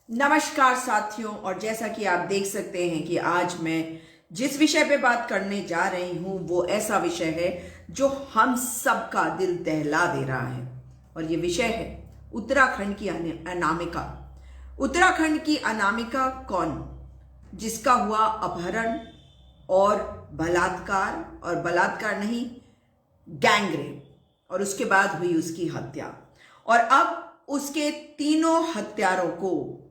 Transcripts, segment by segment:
नमस्कार साथियों। और जैसा कि आप देख सकते हैं कि आज मैं जिस विषय पे बात करने जा रही हूं वो ऐसा विषय है जो हम सबका दिल दहला दे रहा है। और ये विषय है उत्तराखंड की अनामिका। उत्तराखंड की अनामिका कौन? जिसका हुआ अपहरण और बलात्कार, और बलात्कार नहीं, गैंगरेप, और उसके बाद हुई उसकी हत्या। और अब उसके तीनों हत्यारों को,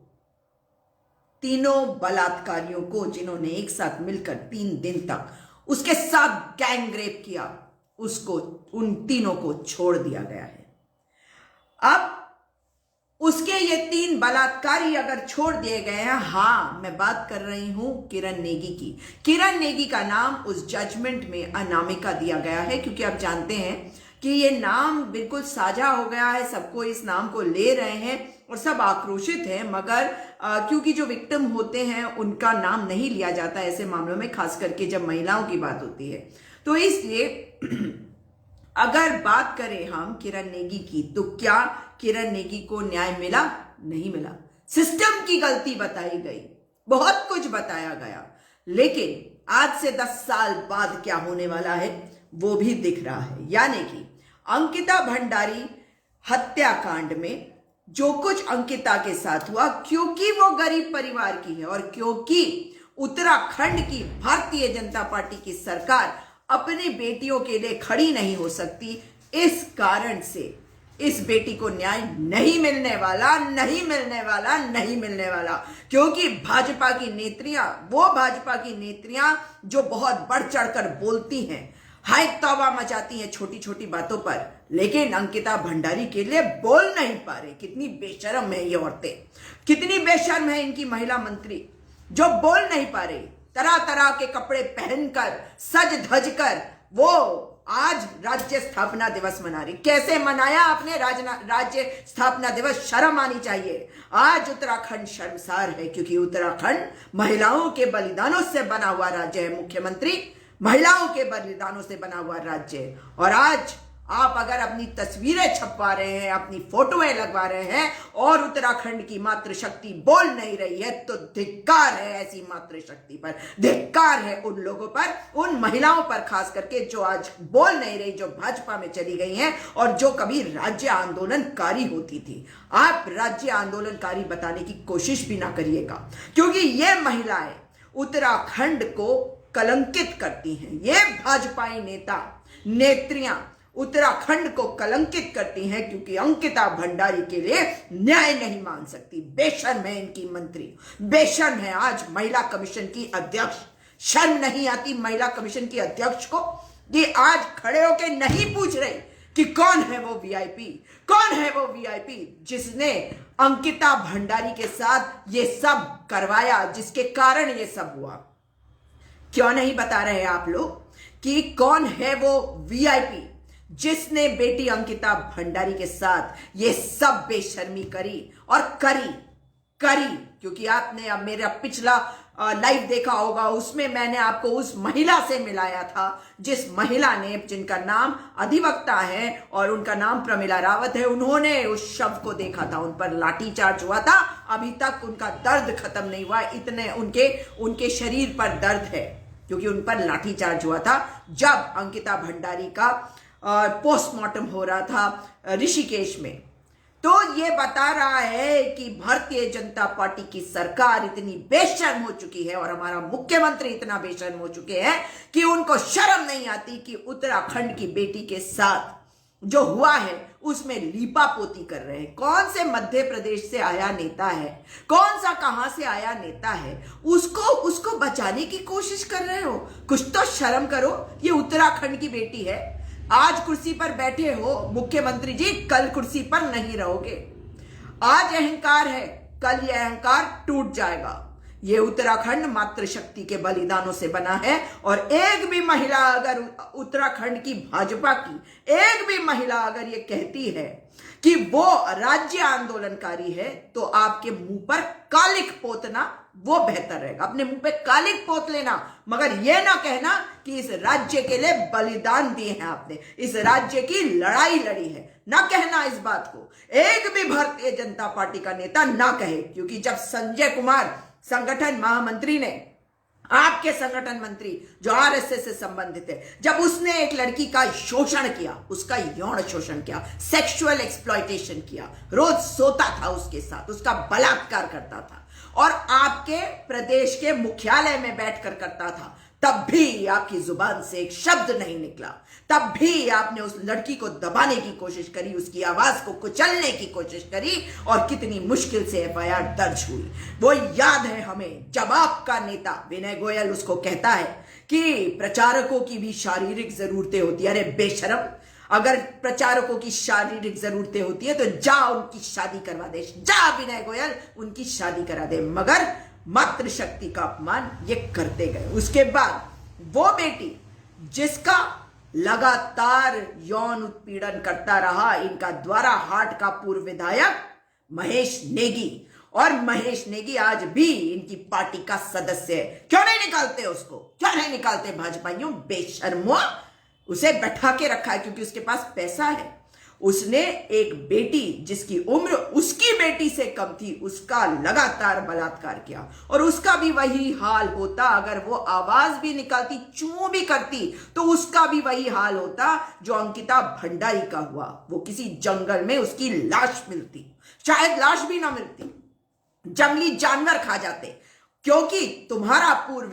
तीनों बलात्कारियों को जिन्होंने एक साथ मिलकर 3 दिन तक उसके साथ गैंगरेप किया, उसको, उन तीनों को छोड़ दिया गया है। अब उसके ये 3 बलात्कारी अगर छोड़ दिए गए हैं, हाँ, मैं बात कर रही हूं किरण नेगी की। किरण नेगी का नाम उस जजमेंट में अनामिका दिया गया है, क्योंकि आप जानते हैं कि ये नाम बिल्कुल साझा हो गया है, सबको इस नाम को ले रहे हैं और सब आक्रोशित हैं। मगर क्योंकि जो विक्टिम होते हैं उनका नाम नहीं लिया जाता ऐसे मामलों में, खास करके जब महिलाओं की बात होती है। तो इसलिए अगर बात करें हम किरण नेगी की, तो क्या किरण नेगी को न्याय मिला? नहीं मिला। सिस्टम की गलती बताई गई, बहुत कुछ बताया गया, लेकिन आज से 10 साल बाद क्या होने वाला है वो भी दिख रहा है। यानी कि अंकिता भंडारी हत्याकांड में जो कुछ अंकिता के साथ हुआ, क्योंकि वो गरीब परिवार की है और क्योंकि उत्तराखंड की भारतीय जनता पार्टी की सरकार अपनी बेटियों के लिए खड़ी नहीं हो सकती, इस कारण से इस बेटी को न्याय नहीं मिलने वाला, नहीं मिलने वाला, नहीं मिलने वाला। क्योंकि भाजपा की नेत्रियां, वो भाजपा की नेत्रियां जो बहुत बढ़ चढ़कर बोलती हैं, हाय तौबा मचाती हैं छोटी छोटी बातों पर, लेकिन अंकिता भंडारी के लिए बोल नहीं पा रहे। कितनी बेशर्म है ये औरतें, कितनी बेशर्म है इनकी महिला मंत्री जो बोल नहीं पा रही। तरह तरह के कपड़े पहनकर, सज धज कर वो आज राज्य स्थापना दिवस मना रही। कैसे मनाया आपने राज्य स्थापना दिवस? शर्म आनी चाहिए। आज उत्तराखंड शर्मसार है, क्योंकि उत्तराखंड महिलाओं के बलिदानों से बना हुआ राज्य है। मुख्यमंत्री महिलाओं के बलिदानों से बना हुआ राज्य है। और आज आप अगर अपनी तस्वीरें छपवा रहे हैं, अपनी फोटोएं लगवा रहे हैं और उत्तराखंड की मातृशक्ति बोल नहीं रही है, तो धिक्कार है ऐसी मातृशक्ति पर, धिक्कार है उन लोगों पर, उन महिलाओं पर खास करके जो आज बोल नहीं रही, जो भाजपा में चली गई हैं और जो कभी राज्य आंदोलनकारी होती थी। आप राज्य आंदोलनकारी बताने की कोशिश भी ना करिएगा, क्योंकि ये महिलाएं उत्तराखंड को कलंकित करती हैं। ये भाजपाई नेता नेत्रियां उत्तराखंड को कलंकित करती हैं, क्योंकि अंकिता भंडारी के लिए न्याय नहीं मान सकती। बेशर्म है इनकी मंत्री, बेशर्म है आज महिला कमीशन की अध्यक्ष। शर्म नहीं आती महिला कमीशन की अध्यक्ष को कि आज खड़े होके नहीं पूछ रही कि कौन है वो वीआईपी, कौन है वो वीआईपी जिसने अंकिता भंडारी के साथ ये सब करवाया, जिसके कारण ये सब हुआ। क्यों नहीं बता रहे आप लोग कि कौन है वो वीआईपी जिसने बेटी अंकिता भंडारी के साथ ये सब बेशर्मी करी और करी। क्योंकि आपने अब मेरा पिछला लाइव देखा होगा, उसमें मैंने आपको उस महिला से मिलाया था, जिस महिला ने, जिनका नाम अधिवक्ता है और उनका नाम प्रमिला रावत है, उन्होंने उस शव को देखा था, उन पर लाठीचार्ज हुआ था। अभी तक उनका दर्द खत्म नहीं हुआ, इतने उनके शरीर पर दर्द है, क्योंकि उन पर लाठीचार्ज हुआ था जब अंकिता भंडारी का पोस्टमार्टम हो रहा था ऋषिकेश में। तो ये बता रहा है कि भारतीय जनता पार्टी की सरकार इतनी बेशर्म हो चुकी है और हमारा मुख्यमंत्री इतना बेशर्म हो चुके हैं कि उनको शर्म नहीं आती कि उत्तराखंड की बेटी के साथ जो हुआ है उसमें लीपापोती कर रहे हैं। कौन से मध्य प्रदेश से आया नेता है, कौन सा कहां से आया नेता है, उसको बचाने की कोशिश कर रहे हो? कुछ तो शर्म करो। ये उत्तराखंड की बेटी है, आज कुर्सी पर बैठे हो मुख्यमंत्री जी, कल कुर्सी पर नहीं रहोगे। आज अहंकार है, कल यह अहंकार टूट जाएगा। ये उत्तराखंड मातृशक्ति के बलिदानों से बना है, और एक भी महिला अगर उत्तराखंड की भाजपा की एक भी महिला अगर ये कहती है कि वो राज्य आंदोलनकारी है, तो आपके मुंह पर कालिक पोतना वो बेहतर रहेगा। अपने मुंह पे कालिक पोत लेना, मगर ये ना कहना कि इस राज्य के लिए बलिदान दिए हैं आपने, इस राज्य की लड़ाई लड़ी है। ना कहना इस बात को, एक भी भारतीय जनता पार्टी का नेता ना कहे, क्योंकि जब संजय कुमार संगठन महामंत्री ने, आपके संगठन मंत्री जो आरएसएस से संबंधित है, जब उसने एक लड़की का शोषण किया, उसका यौन शोषण किया, सेक्सुअल एक्सप्लॉयटेशन किया, रोज सोता था उसके साथ, उसका बलात्कार करता था और आपके प्रदेश के मुख्यालय में बैठकर करता था, तब भी आपकी जुबान से एक शब्द नहीं निकला, तब भी आपने उस लड़की को दबाने की कोशिश करी, उसकी आवाज को कुचलने की कोशिश करी और कितनी मुश्किल से एफआईआर दर्ज हुई। वो याद है हमें, जब आपका नेता विनय गोयल उसको कहता है कि प्रचारकों की भी शारीरिक जरूरतें होती है। अरे बेशरम, अगर प्रचारकों की शारीरिक जरूरतें होती है तो जा उनकी शादी करवा दे, जा विनय गोयल उनकी शादी करा दे, मगर मातृशक्ति का अपमान ये करते गए। उसके बाद वो बेटी जिसका लगातार यौन उत्पीड़न करता रहा इनका द्वारा हाट का पूर्व विधायक महेश नेगी, और महेश नेगी आज भी इनकी पार्टी का सदस्य है। क्यों नहीं निकालते उसको, क्यों नहीं निकालते भाजपाइयों? बेशर्मो, उसे बैठा के रखा है क्योंकि उसके पास पैसा है। उसने एक बेटी जिसकी उम्र उसकी बेटी से कम थी, उसका लगातार बलात्कार किया, और उसका भी वही हाल होता। अगर वो आवाज भी निकालती, चू भी करती, तो उसका भी वही हाल होता जो अंकिता भंडारी का हुआ। वो किसी जंगल में उसकी लाश मिलती, शायद लाश भी ना मिलती, जंगली जानवर खा जाते, क्योंकि तुम्हारा पूर्व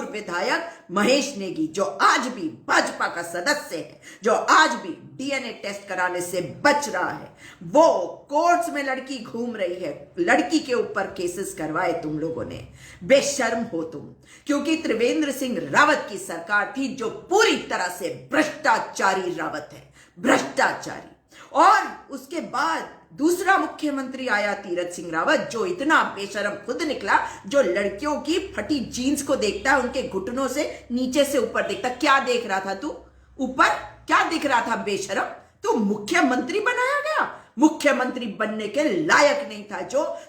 विधायक महेश नेगी, जो आज भी भाजपा का सदस्य है, जो आज भी डीएनए टेस्ट कराने से बच रहा है, वो कोर्ट्स में लड़की घूम रही है, लड़की के ऊपर केसेस करवाए तुम लोगों ने। बेशर्म हो तुम, क्योंकि त्रिवेंद्र सिंह रावत की सरकार थी जो पूरी तरह से भ्रष्टाचारी रावत है, भ्रष्टाचारी। और उसके बाद दूसरा मुख्यमंत्री आया तीरथ सिंह रावत, जो इतना बेशरम खुद निकला, जो लड़कियों की फटी जीन्स को देखता है, उनके घुटनों से नीचे से ऊपर देखता। क्या देख रहा था तू? ऊपर क्या दिख रहा था बेशरम? तू मुख्यमंत्री बनाया गया, मुख्यमंत्री बनने के लायक नहीं था,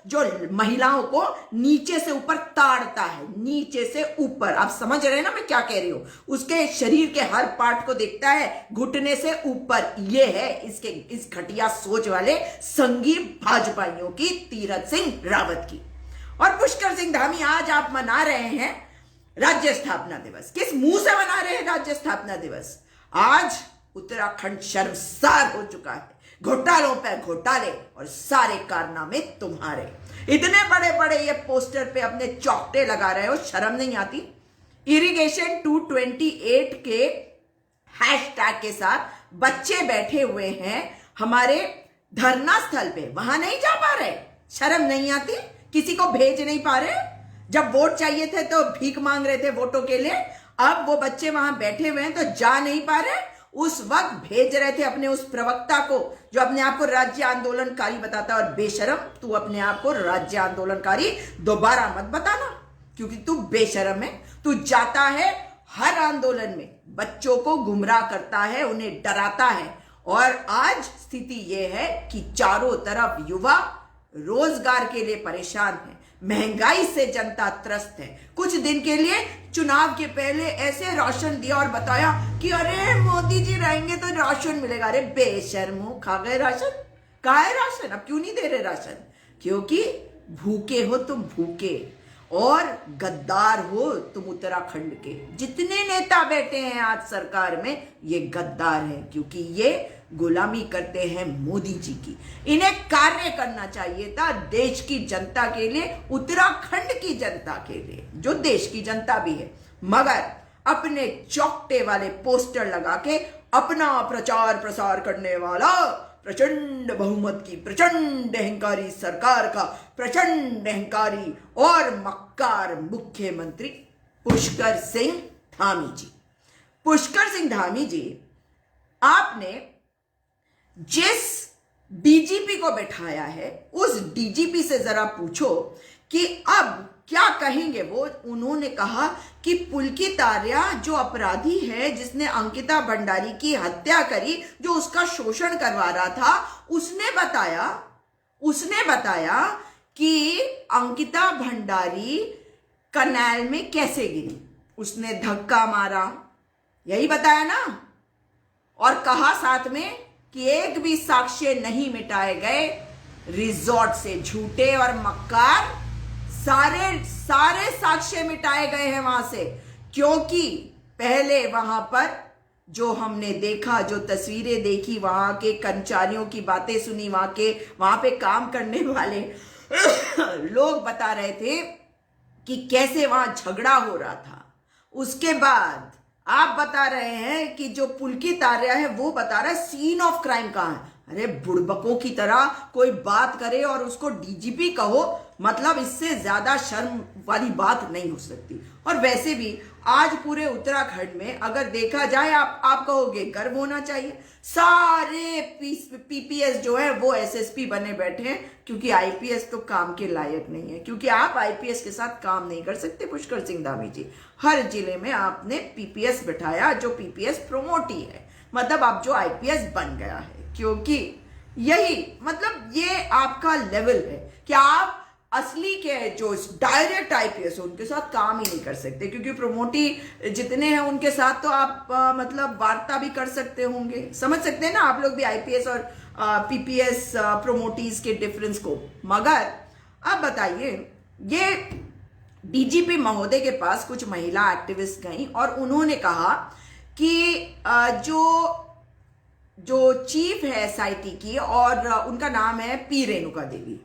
जो महिलाओं को नीचे से ऊपर ताड़ता है, नीचे से ऊपर। आप समझ रहे हैं ना मैं क्या कह रही हूं? उसके शरीर के हर पार्ट को देखता है घुटने से ऊपर। ये है इस घटिया सोच वाले संघी भाजपाइयों की, तीरथ सिंह रावत की। और पुष्कर सिंह धामी, आज आप मना रहे हैं राज्य स्थापना दिवस। किस मुंह से मना रहे हैं राज्य स्थापना दिवस? आज उत्तराखंड शर्मसार हो चुका है, घोटालों पे घोटाले और सारे कारनामे तुम्हारे। इतने बड़े बड़े ये पोस्टर पे अपने चौकटे लगा रहे हो, शर्म नहीं आती? इरिगेशन 228 के हैशटैग के साथ बच्चे बैठे हुए हैं हमारे धरना स्थल पे, वहां नहीं जा पा रहे, शर्म नहीं आती? किसी को भेज नहीं पा रहे? जब वोट चाहिए थे तो भीख मांग रहे थे वोटों के लिए, अब वो बच्चे वहां बैठे हुए हैं तो जा नहीं पा रहे। उस वक्त भेज रहे थे अपने उस प्रवक्ता को जो अपने आप को राज्य आंदोलनकारी बताता है। और बेशरम, तू अपने आप को राज्य आंदोलनकारी दोबारा मत बताना, क्योंकि तू बेशरम है। तू जाता है हर आंदोलन में, बच्चों को गुमराह करता है, उन्हें डराता है। और आज स्थिति यह है कि चारों तरफ युवा रोजगार के लिए परेशान है, महंगाई से जनता त्रस्त है। कुछ दिन के लिए चुनाव के पहले ऐसे राशन दिया और बताया कि अरे मोदी जी रहेंगे तो राशन मिलेगा। अरे बेशर्मो, खा गए राशन? कहाँ है राशन? अब क्यों नहीं दे रहे राशन? क्योंकि भूखे हो तुम, भूखे, और गद्दार हो तुम उत्तराखंड के। जितने नेता बैठे हैं आज सरकार में, ये गद्दार हैं, क्योंकि ये गुलामी करते हैं मोदी जी की। इन्हें कार्य करना चाहिए था देश की जनता के लिए, उत्तराखंड की जनता के लिए, जो देश की जनता भी है, मगर अपने चौकटे वाले पोस्टर लगा के अपना प्रचार प्रसार करने वाला प्रचंड बहुमत की, प्रचंड अहंकारी सरकार का प्रचंड अहंकारी और मक्कार मुख्यमंत्री पुष्कर सिंह धामी जी। पुष्कर सिंह धामी जी, आपने जिस डीजीपी को बैठाया है, उस डीजीपी से जरा पूछो कि अब क्या कहेंगे वो। उन्होंने कहा कि पुलकित आर्या जो अपराधी है, जिसने अंकिता भंडारी की हत्या करी, जो उसका शोषण करवा रहा था, उसने बताया कि अंकिता भंडारी कनाल में कैसे गिरी, उसने धक्का मारा, यही बताया ना। और कहा साथ में कि एक भी साक्ष्य नहीं मिटाए गए। रिजॉर्ट से झूठे और मक्कार सारे सारे साक्ष्य मिटाए गए हैं वहां से, क्योंकि पहले वहां पर जो हमने देखा, जो तस्वीरें देखी, वहां के कर्मचारियों की बातें सुनी, वहां पे काम करने वाले लोग बता रहे थे कि कैसे वहां झगड़ा हो रहा था। उसके बाद आप बता रहे हैं कि जो पुलकित आर्या है वो बता रहा है सीन ऑफ क्राइम कहां है। अरे बुड़बकों की तरह कोई बात करे और उसको डीजीपी कहो, मतलब इससे ज्यादा शर्म वाली बात नहीं हो सकती। और वैसे भी आज पूरे उत्तराखंड में अगर देखा जाए, आप कहोगे गर्व होना चाहिए, सारे पीपीएस जो है वो एसएसपी बने बैठे हैं, क्योंकि आईपीएस तो काम के लायक नहीं है। क्योंकि आप आईपीएस के साथ काम नहीं कर सकते पुष्कर सिंह धामी जी। हर जिले में आपने पीपीएस बिठाया जो पीपीएस प्रमोटी है, मतलब अब जो आईपीएस बन गया है, क्योंकि यही मतलब ये आपका लेवल है कि आप असली के जो डायरेक्ट आईपीएस उनके साथ काम ही नहीं कर सकते, क्योंकि प्रमोटी जितने हैं उनके साथ तो आप मतलब वार्ता भी कर सकते होंगे। समझ सकते हैं ना आप लोग भी आईपीएस और पीपीएस प्रमोटीज के डिफरेंस को। मगर अब बताइए, ये डीजीपी महोदय के पास कुछ महिला एक्टिविस्ट गई और उन्होंने कहा कि जो चीफ है एसआईटी की, और उनका नाम है पी रेणुका देवी,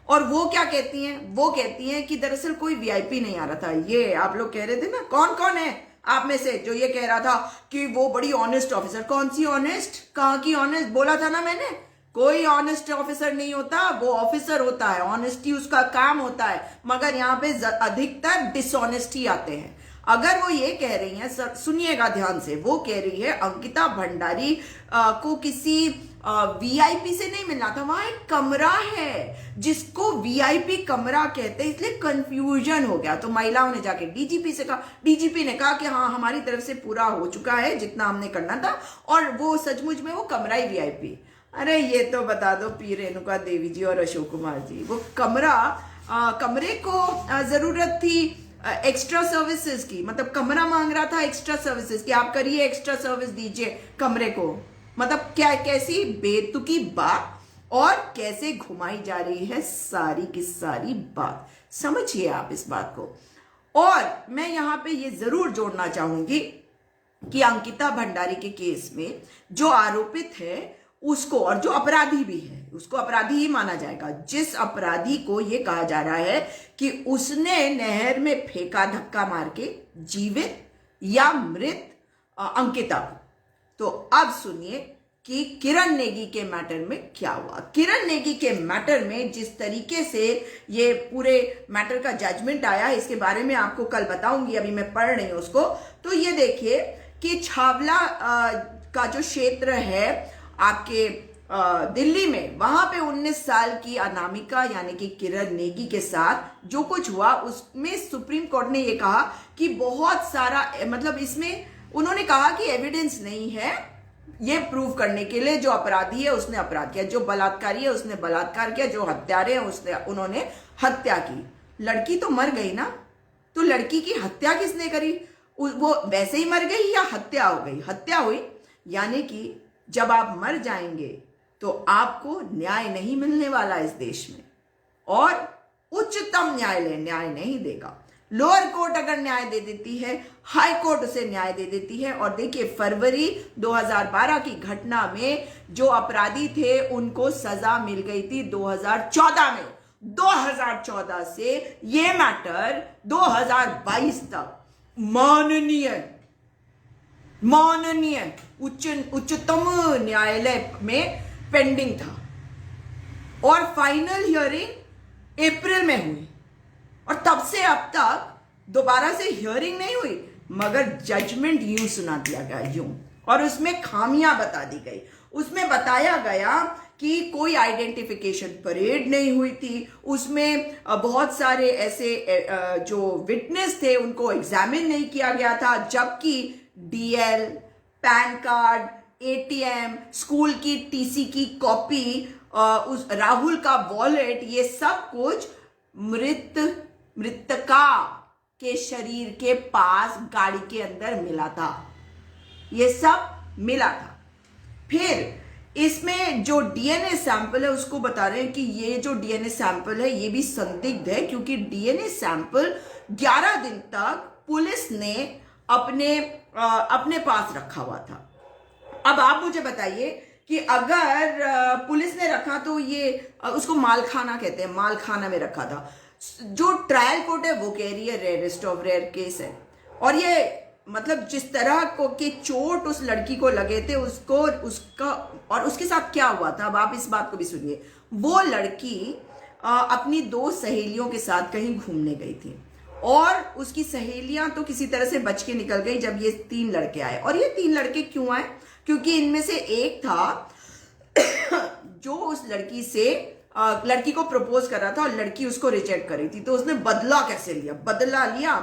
और वो क्या कहती हैं, वो कहती हैं कि दरअसल कोई वीआईपी नहीं आ रहा था। ये आप लोग कह रहे थे ना, कौन कौन है आप में से जो ये कह रहा था कि वो बड़ी ऑनेस्ट ऑफिसर। कौन सी ऑनेस्ट, कहाँ की ऑनेस्ट? बोला था ना मैंने, कोई ऑनेस्ट ऑफिसर नहीं होता, वो ऑफिसर होता है, ऑनेस्टी उसका काम होता है। मगर यहाँ पे अधिकतर डिसऑनेस्टी आते हैं। अगर वो ये कह रही हैं, सुनिएगा ध्यान से, वो कह रही है अंकिता भंडारी को किसी वीआईपी से नहीं मिलना था। वहां एक कमरा है जिसको वीआईपी कमरा कहते हैं, इसलिए कंफ्यूजन हो गया। तो महिलाओं ने जाके डीजीपी से कहा, डीजीपी ने कहा कि हाँ हमारी तरफ से पूरा हो चुका है जितना हमने करना था, और वो सचमुच में वो कमरा ही वीआईपी। अरे ये तो बता दो पी रेणुका देवी जी और अशोक कुमार जी, वो कमरे को जरूरत थी एक्स्ट्रा सर्विसेज की, मतलब कमरा मांग रहा था एक्स्ट्रा सर्विसेज की, आप करिए एक्स्ट्रा सर्विस दीजिए कमरे को। मतलब क्या, कैसी बेतुकी बात, और कैसे घुमाई जा रही है सारी की सारी बात। समझिए आप इस बात को। और मैं यहां पे ये जरूर जोड़ना चाहूंगी कि अंकिता भंडारी के केस में जो आरोपित है उसको, और जो अपराधी भी है उसको अपराधी ही माना जाएगा, जिस अपराधी को यह कहा जा रहा है कि उसने नहर में फेंका धक्का मार के जीवित या मृत अंकिता को। तो अब सुनिए कि किरण नेगी के मैटर में क्या हुआ। किरण नेगी के मैटर में जिस तरीके से ये पूरे मैटर का जजमेंट आया, इसके बारे में आपको कल बताऊंगी, अभी मैं पढ़ रही हूं उसको। तो ये देखिए कि छावला का जो क्षेत्र है आपके दिल्ली में, वहां पे 19 साल की अनामिका यानी कि किरण नेगी के साथ जो कुछ हुआ, उसमें सुप्रीम कोर्ट ने ये कहा कि बहुत सारा, मतलब इसमें उन्होंने कहा कि एविडेंस नहीं है ये प्रूव करने के लिए जो अपराधी है उसने अपराध किया, जो बलात्कारी है उसने बलात्कार किया, जो हत्यारे हैं उन्होंने हत्या की। लड़की तो मर गई ना, तो लड़की की हत्या किसने करी? वो वैसे ही मर गई या हत्या हो गई? हत्या हुई। यानी कि जब आप मर जाएंगे तो आपको न्याय नहीं मिलने वाला इस देश में, और उच्चतम न्यायालय न्याय नहीं देगा। लोअर कोर्ट अगर न्याय दे देती है, हाई कोर्ट उसे न्याय दे देती है। और देखिए फरवरी 2012 की घटना में जो अपराधी थे उनको सजा मिल गई थी 2014 में। 2014 से ये मैटर 2022 तक माननीय उच्चतम न्यायालय में पेंडिंग था, और फाइनल हियरिंग अप्रैल में हुई, और तब से अब तक दोबारा से हियरिंग नहीं हुई, मगर जजमेंट यूं सुना दिया गया, यूं, और उसमें खामियां बता दी गई। उसमें बताया गया कि कोई आइडेंटिफिकेशन परेड नहीं हुई थी, उसमें बहुत सारे ऐसे जो विटनेस थे उनको एग्जामिन नहीं किया गया था, जबकि DL, pan card, ATM, school की टीसी की कॉपी, उस राहुल का वॉलेट, ये सब कुछ मृतका के शरीर के पास गाड़ी के अंदर मिला था। ये सब मिला था। फिर इसमें जो डीएनए सैंपल है उसको बता रहे हैं कि ये जो डीएनए सैंपल है ये भी संदिग्ध है, क्योंकि डीएनए सैंपल 11 दिन तक पुलिस ने अपने पास रखा हुआ था। अब आप मुझे बताइए कि अगर पुलिस ने रखा तो ये उसको मालखाना कहते हैं, मालखाना में रखा था। जो ट्रायल कोर्ट है वो कह रही है रेयरेस्ट ऑफ रेयर केस है। और ये मतलब जिस तरह को के चोट उस लड़की को लगे थे उसको उसका और उसके साथ क्या हुआ था, अब आप इस बात को भी सुनिए। वो लड़की अपनी 2 सहेलियों के साथ कहीं घूमने गई थी और उसकी सहेलियां तो किसी तरह से बच के निकल गई जब ये 3 लड़के आए। और ये 3 लड़के क्यों आए? क्योंकि इनमें से एक था जो उस लड़की को प्रपोज कर रहा था और लड़की उसको रिजेक्ट कर रही थी। तो उसने बदला कैसे लिया?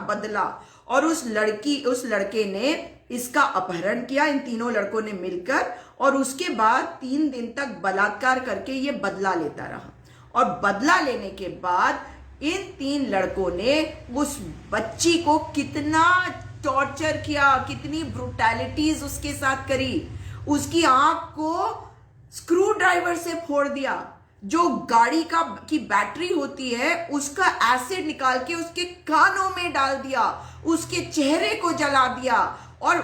बदला। और उस लड़के ने इसका अपहरण किया, इन तीनों लड़कों ने मिलकर, और उसके बाद 3 दिन तक बलात्कार करके ये बदला लेता रहा। और बदला लेने के बाद इन 3 लड़कों ने उस बच्ची को कितना टॉर्चर किया, कितनी ब्रुटैलिटीज उसके साथ करी। उसकी आंख को स्क्रू ड्राइवर से फोड़ दिया, जो गाड़ी की बैटरी होती है उसका एसिड निकाल के उसके कानों में डाल दिया, उसके चेहरे को जला दिया और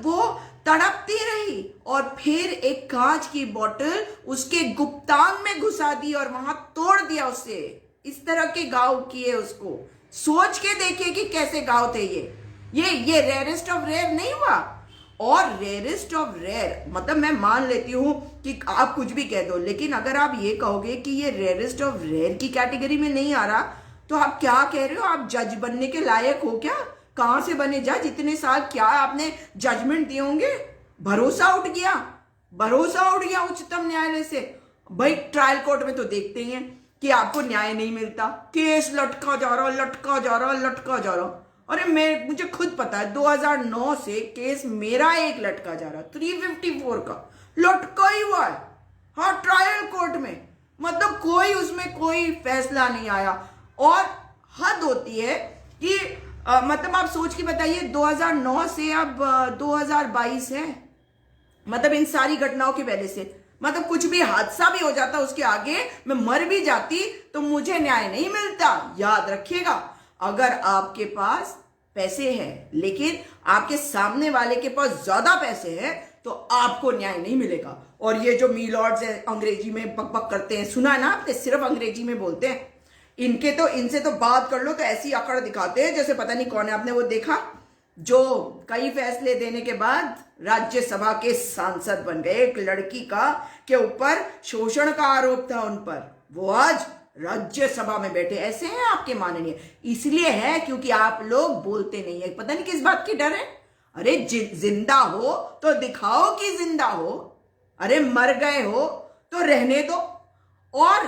वो तड़पती रही। और फिर एक कांच की बोतल उसके गुप्तांग में घुसा दी और वहां तोड़ दिया उसे। इस तरह के घाव किए उसको। सोच के देखिए कि कैसे घाव थे ये रेयरेस्ट ऑफ रेयर नहीं हुआ। और रेयरेस्ट ऑफ रेयर मतलब मैं मान लेती हूं कि आप कुछ भी कह दो, लेकिन अगर आप ये कहोगे कि ये रेयरेस्ट ऑफ रेयर की कैटेगरी में नहीं आ रहा तो आप क्या कह रहे हो? आप जज बनने के लायक हो क्या? कहां से बने जज? इतने साल क्या आपने जजमेंट दिए होंगे? भरोसा उठ गया उच्चतम न्यायालय से। भाई ट्रायल कोर्ट में तो देखते ही हैं कि आपको न्याय नहीं मिलता, केस लटका जा रहा। अरे मुझे खुद पता है 2009 से केस मेरा एक लटका जा रहा, 354 का लटका ही हुआ है। हाँ, ट्रायल कोर्ट में, मतलब कोई उसमें कोई फैसला नहीं आया। और हद होती है कि मतलब आप सोच के बताइए 2009 से अब 2022 है, मतलब इन सारी घटनाओं की वजह से मतलब कुछ भी हादसा भी हो जाता उसके आगे मैं मर भी जाती तो मुझे न्याय नहीं मिलता। याद रखिएगा, अगर आपके पास पैसे हैं लेकिन आपके सामने वाले के पास ज्यादा पैसे हैं तो आपको न्याय नहीं मिलेगा। और ये जो मीलॉर्ड्स हैं अंग्रेजी में बकबक करते हैं, सुना है ना आपने, सिर्फ अंग्रेजी में बोलते हैं। इनसे तो बात कर लो तो ऐसी अकड़ दिखाते हैं जैसे पता नहीं कौन है। आपने वो देखा जो कई फैसले देने के बाद राज्यसभा के सांसद बन गए, एक लड़की के ऊपर शोषण का आरोप था उन पर, वो आज राज्यसभा में बैठे। ऐसे हैं आपके माननीय, इसलिए है क्योंकि आप लोग बोलते नहीं है। पता नहीं किस बात की डर है। अरे जिंदा हो तो दिखाओ कि जिंदा हो, अरे मर गए हो तो रहने दो। और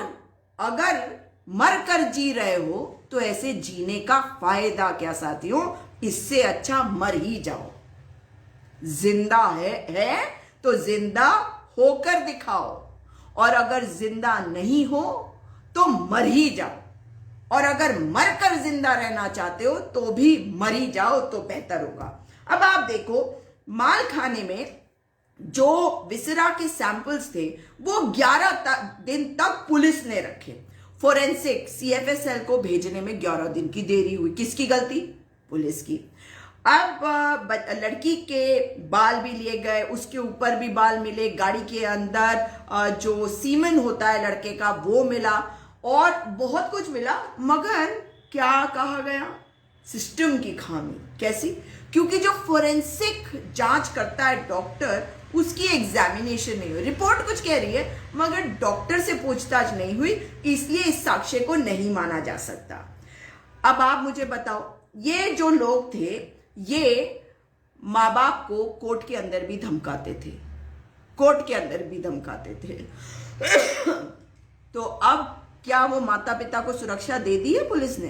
अगर मर कर जी रहे हो तो ऐसे जीने का फायदा क्या साथियों? इससे अच्छा मर ही जाओ। जिंदा है तो जिंदा होकर दिखाओ, और अगर जिंदा नहीं हो तो मर ही जाओ। और अगर मरकर जिंदा रहना चाहते हो तो भी मर ही जाओ तो बेहतर होगा। अब आप देखो, मालखाने में जो विसरा के सैंपल्स थे वो 11 दिन तक पुलिस ने रखे। फोरेंसिक CFSL को भेजने में 11 दिन की देरी हुई। किसकी गलती? पुलिस की। अब लड़की के बाल भी लिए गए, उसके ऊपर भी बाल मिले, गाड़ी के अंदर जो सीमेन होता है लड़के का वो मिला और बहुत कुछ मिला। मगर क्या कहा गया? सिस्टम की खामी। कैसी? क्योंकि जो फोरेंसिक जांच करता है डॉक्टर, उसकी एग्जामिनेशन नहीं हुई। रिपोर्ट कुछ कह रही है मगर डॉक्टर से पूछताछ नहीं हुई, इसलिए इस साक्ष्य को नहीं माना जा सकता। अब आप मुझे बताओ, ये जो लोग थे ये माँ बाप को कोर्ट के अंदर भी धमकाते थे। तो अब क्या वो माता पिता को सुरक्षा दे दी है पुलिस ने?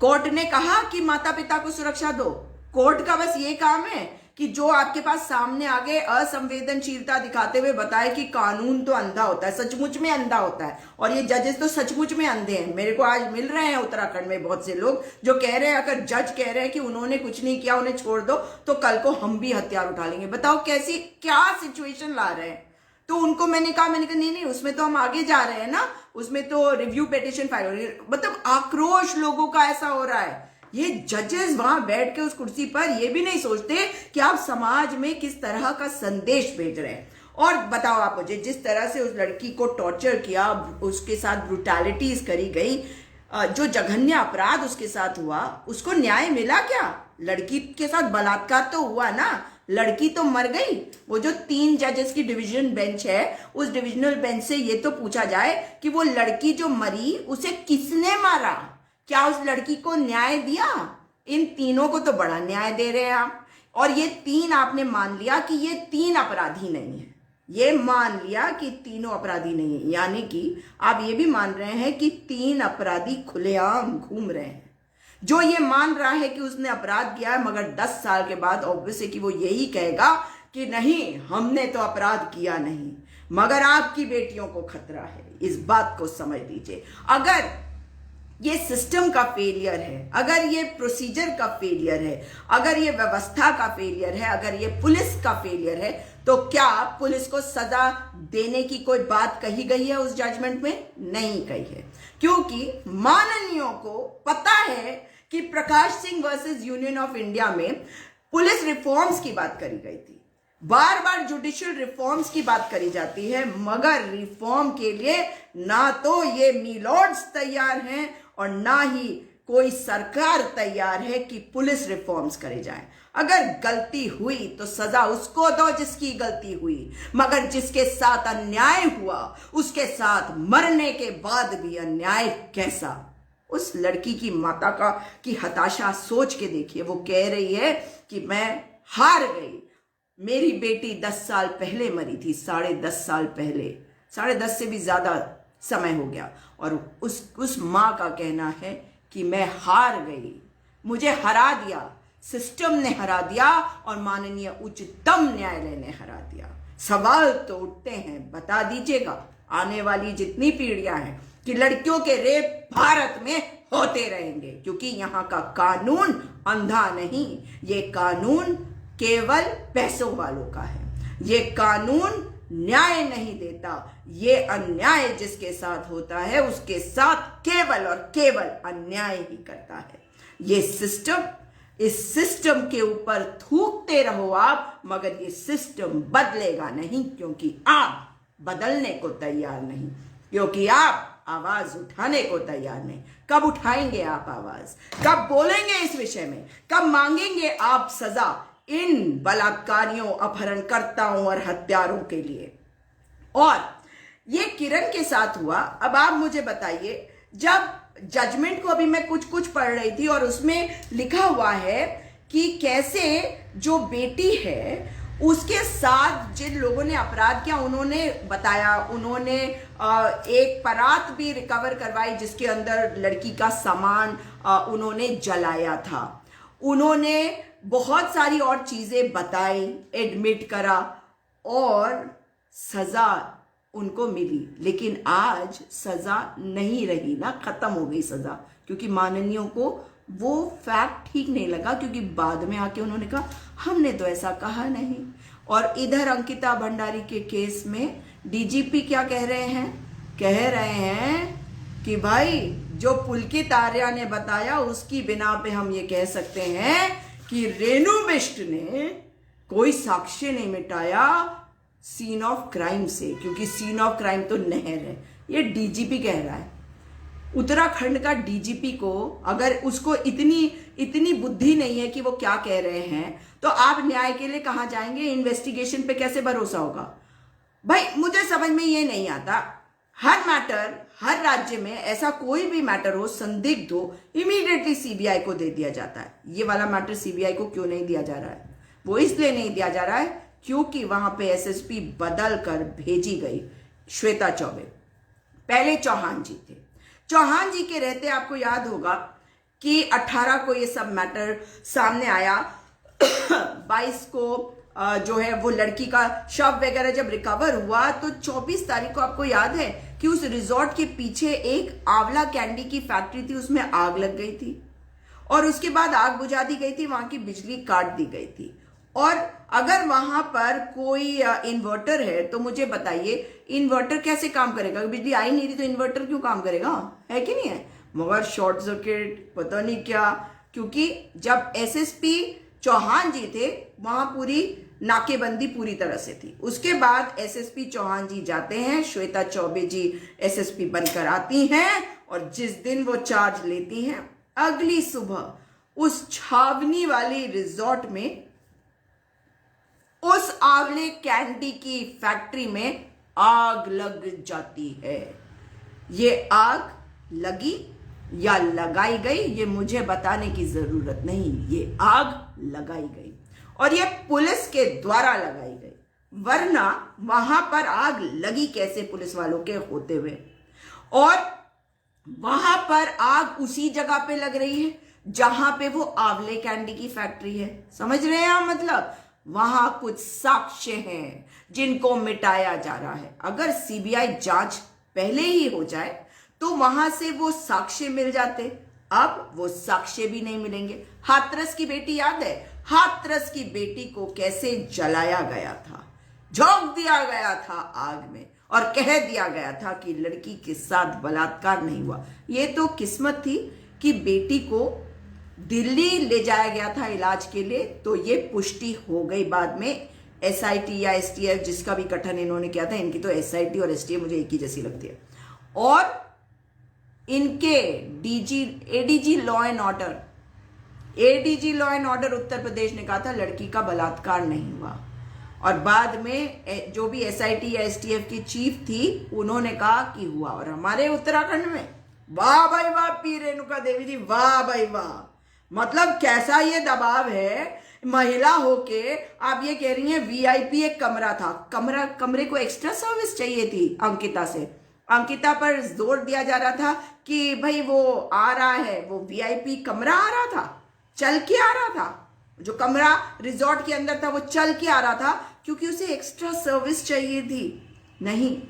कोर्ट ने कहा कि माता पिता को सुरक्षा दो। कोर्ट का बस ये काम है कि जो आपके पास सामने आगे असंवेदनशीलता दिखाते हुए बताए कि कानून तो अंधा होता है, सचमुच में अंधा होता है। और ये जजेस तो सचमुच में अंधे हैं। मेरे को आज मिल रहे हैं उत्तराखंड में बहुत से लोग जो कह रहे हैं अगर जज कह रहे हैं कि उन्होंने कुछ नहीं किया, उन्हें छोड़ दो, तो कल को हम भी हथियार उठा लेंगे। बताओ कैसी क्या सिचुएशन ला रहे हैं। तो उनको मैंने कहा नहीं नहीं, उसमें तो हम आगे जा रहे हैं ना, उसमें तो रिव्यू पिटीशन फाइल हो रही है। मतलब आक्रोश लोगों का ऐसा हो रहा है। ये जजेस वहां बैठ के उस कुर्सी पर ये भी नहीं सोचते कि आप समाज में किस तरह का संदेश भेज रहे हैं। और बताओ आप मुझे, जिस तरह से उस लड़की को टॉर्चर किया, उसके साथ ब्रुटैलिटीज करी गई, जो जघन्य अपराध उसके साथ हुआ, उसको न्याय मिला क्या? लड़की के साथ बलात्कार तो हुआ ना, लड़की तो मर गई। वो जो 3 जजेस की डिवीजन बेंच है, उस डिविजनल बेंच से ये तो पूछा जाए कि वो लड़की जो मरी उसे किसने मारा? क्या उस लड़की को न्याय दिया? इन तीनों को तो बड़ा न्याय दे रहे हैं आप। और ये 3 आपने मान लिया कि ये 3 अपराधी नहीं है। ये मान लिया कि तीनों अपराधी नहीं है, यानी कि आप ये भी मान रहे हैं कि 3 अपराधी खुलेआम घूम रहे हैं। जो ये मान रहा है कि उसने अपराध किया है, मगर 10 साल के बाद ऑब्वियस है कि वो यही कहेगा कि नहीं, हमने तो अपराध किया नहीं। मगर आपकी बेटियों को खतरा है, इस बात को समझ लीजिए। अगर ये सिस्टम का फेलियर है, अगर ये प्रोसीजर का फेलियर है, अगर ये व्यवस्था का फेलियर है, अगर ये पुलिस का फेलियर है, तो क्या पुलिस को सजा देने की कोई बात कही गई है उस जजमेंट में? नहीं कही है, क्योंकि माननीयों को पता है कि Prakash Singh versus Union of India में पुलिस रिफॉर्म्स की बात करी गई थी। बार बार जुडिशियल रिफॉर्म्स की बात करी जाती है, मगर रिफॉर्म के लिए ना तो ये मीलॉर्ड्स तैयार हैं और ना ही कोई सरकार तैयार है कि पुलिस रिफॉर्म्स करे जाए। अगर गलती हुई तो सजा उसको दो जिसकी गलती हुई, मगर जिसके साथ अन्याय हुआ उसके साथ मरने के बाद भी अन्याय कैसा? उस लड़की की माता की हताशा सोच के देखिए। वो कह रही है कि मैं हार गई, मेरी बेटी 10 साल पहले मरी थी, 10.5 साल पहले, 10.5 से भी ज्यादा समय हो गया। और उस माँ का कहना है कि मैं हार गई, मुझे हरा दिया, सिस्टम ने हरा दिया और माननीय उच्चतम न्यायालय ने हरा दिया। सवाल तो उठते हैं, बता दीजिएगा आने वाली जितनी पीढ़ियां हैं कि लड़कियों के रेप भारत में होते रहेंगे, क्योंकि यहाँ का कानून अंधा नहीं, ये कानून केवल पैसों वालों का है। ये कानून न्याय नहीं देता, ये अन्याय जिसके साथ होता है उसके साथ केवल और केवल अन्याय ही करता है। ये सिस्टम, इस सिस्टम के ऊपर थूकते रहो आप, मगर ये सिस्टम बदलेगा नहीं, क्योंकि आप बदलने को तैयार नहीं, क्योंकि आप आवाज उठाने को तैयार नहीं। कब उठाएंगे आप आवाज? कब बोलेंगे इस विषय में? कब मांगेंगे आप सजा इन बलात्कारियों, अपहरणकर्ताओं और हत्यारों के लिए? और ये किरण के साथ हुआ। अब आप मुझे बताइए, जब जजमेंट को अभी मैं कुछ कुछ पढ़ रही थी और उसमें लिखा हुआ है कि कैसे जो बेटी है उसके साथ जिन लोगों ने अपराध किया उन्होंने बताया, उन्होंने एक परात भी रिकवर करवाई जिसके अंदर लड़की का सामान उन्होंने जलाया था। उन्होंने बहुत सारी और चीजें बताई, एडमिट करा और सजा उनको मिली। लेकिन आज सजा नहीं रही ना, खत्म हो गई सजा, क्योंकि माननीयों को वो फैक्ट ठीक नहीं लगा, क्योंकि बाद में आके उन्होंने कहा हमने तो ऐसा कहा नहीं। और इधर अंकिता भंडारी के केस में डीजीपी क्या कह रहे हैं? कह रहे हैं कि भाई जो पुलकित आर्या ने बताया उसकी बिना पे हम ये कह सकते हैं कि रेणु बिष्ट ने कोई साक्ष्य नहीं मिटाया सीन ऑफ क्राइम से, क्योंकि सीन ऑफ क्राइम तो नहर है। ये डीजीपी कह रहा है। उत्तराखंड का डीजीपी को अगर उसको इतनी बुद्धि नहीं है कि वो क्या कह रहे हैं, तो आप न्याय के लिए कहां जाएंगे? इन्वेस्टिगेशन पे कैसे भरोसा होगा? भाई मुझे समझ में ये नहीं आता। हर मैटर, हर राज्य में ऐसा कोई भी मैटर हो, संदिग्ध हो, इमीडिएटली सीबीआई को दे दिया जाता है। ये वाला मैटर सीबीआई को क्यों नहीं दिया जा रहा है? वो इसलिए नहीं दिया जा रहा है क्योंकि वहां पे एसएसपी बदल कर भेजी गई श्वेता चौबे। पहले चौहान जी थे। चौहान जी के रहते आपको याद होगा कि 18 को ये सब मैटर सामने आया 22 को जो है वो लड़की का शव वगैरह जब रिकवर हुआ तो 24 तारीख को आपको याद है कि उस रिजॉर्ट के पीछे एक आंवला कैंडी की फैक्ट्री थी, उसमें आग लग गई थी और उसके बाद आग बुझा दी गई थी, वहां की बिजली काट दी गई थी। और अगर वहां पर कोई इन्वर्टर है तो मुझे बताइए इन्वर्टर कैसे काम करेगा? बिजली आई नहीं रही तो इन्वर्टर क्यों काम करेगा? है कि नहीं है? मगर शॉर्ट सर्किट पता नहीं क्या, क्योंकि जब एसएसपी चौहान जी थे वहां पूरी नाकेबंदी पूरी तरह से थी। उसके बाद एसएसपी चौहान जी जाते हैं, श्वेता चौबे जी एसएसपी बनकर आती हैं और जिस दिन वो चार्ज लेती हैं अगली सुबह उस छावनी वाली रिजॉर्ट में उस आंवले कैंडी की फैक्ट्री में आग लग जाती है। ये आग लगी या लगाई गई ये मुझे बताने की जरूरत नहीं, ये आग लगाई गई और ये पुलिस के द्वारा लगाई गई, वरना वहां पर आग लगी कैसे पुलिस वालों के होते हुए? और वहां पर आग उसी जगह पे लग रही है जहां पे वो आंवले कैंडी की फैक्ट्री है। समझ रहे हैं आप? मतलब वहां कुछ साक्ष्य हैं जिनको मिटाया जा रहा है। अगर सीबीआई जांच पहले ही हो जाए तो वहां से वो साक्ष्य मिल जाते, अब वो साक्ष्य भी नहीं मिलेंगे। हाथरस की बेटी याद है? हाथरस की बेटी को कैसे जलाया गया था, झोंक दिया गया था आग में और कह दिया गया था कि लड़की के साथ बलात्कार नहीं हुआ। ये तो किस्मत थी कि बेटी को दिल्ली ले जाया गया था इलाज के लिए, तो ये पुष्टि हो गई बाद में। एसआईटी या एसटीएफ जिसका भी गठन इन्होंने किया था, इनकी तो एसआईटी और एसटीएफ मुझे एक ही जैसी लगती है, और इनके ADG law and order Uttar Pradesh ने कहा था लड़की का बलात्कार नहीं हुआ। और बाद में जो भी एसआईटी या एसटीएफ की चीफ थी उन्होंने कहा कि हुआ। और हमारे उत्तराखंड में वाह भाई वाह, पी रेणुका देवी जी वाह भाई वाह, मतलब कैसा ये दबाव है। महिला होके आप ये कह रही हैं वीआईपी एक कमरा था, कमरे को एक्स्ट्रा सर्विस चाहिए थी अंकिता से। अंकिता पर जोर दिया जा रहा था कि भाई वो आ रहा है, वो वीआईपी कमरा आ रहा था, चल के आ रहा था, जो कमरा रिजॉर्ट के अंदर था वो चल के आ रहा था क्योंकि उसे एक्स्ट्रा सर्विस चाहिए थी। नहीं,